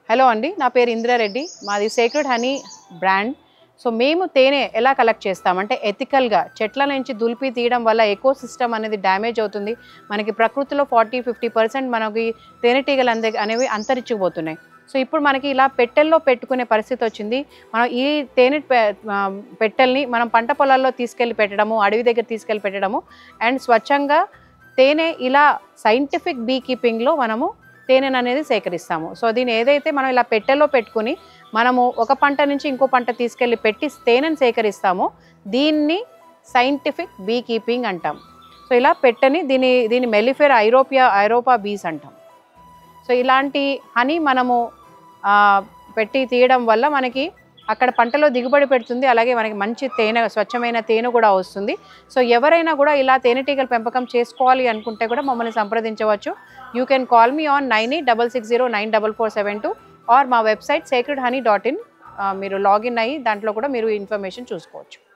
Hello అండి, నా పేరు ఇంద్రారెడ్డి. మాది సేక్రెడ్ హనీ బ్రాండ్. సో మేము తేనె ఎలా కలెక్ట్ చేస్తామంటే ఎథికల్గా చెట్ల నుంచి దులిపి తీయడం వల్ల ఎకోసిస్టమ్ అనేది డ్యామేజ్ అవుతుంది. మనకి ప్రకృతిలో 40-50% మనకి తేనెటీగలు అనేవి అంతరించిపోతున్నాయి. సో ఇప్పుడు మనకి ఇలా పెట్టెల్లో పెట్టుకునే పరిస్థితి వచ్చింది. మనం ఈ తేనె పెట్టెల్ని మనం పంట పొలాల్లో తీసుకెళ్ళి పెట్టడము, అడవి దగ్గర తీసుకెళ్ళి పెట్టడము అండ్ స్వచ్ఛంగా తేనె ఇలా సైంటిఫిక్ బీ కీపింగ్లో మనము తేనెను అనేది సేకరిస్తాము. సో దీన్ని ఏదైతే మనం ఇలా పెట్టెలో పెట్టుకుని మనము ఒక పంట నుంచి ఇంకో పంట తీసుకెళ్ళి పెట్టి తేనెను సేకరిస్తామో సైంటిఫిక్ బీ కీపింగ్ అంటాం. సో ఇలా పెట్టని దీని మెలిఫెరా ఐరోపా బీస్ అంటాం. సో ఇలాంటి హనీ మనము పెట్టి తీయడం వల్ల మనకి అక్కడ పంటలో దిగుబడి పెడుతుంది. అలాగే మనకి మంచి తేనె, స్వచ్ఛమైన తేనె కూడా వస్తుంది. సో ఎవరైనా కూడా ఇలా తేనెటీగల పెంపకం చేసుకోవాలి అనుకుంటే కూడా మమ్మల్ని సంప్రదించవచ్చు. You can call me on 9860944472 or మా వెబ్సైట్ sacredhoney.in. మీరు లాగిన్ అయ్యి దాంట్లో కూడా మీరు ఇన్ఫర్మేషన్ చూసుకోవచ్చు.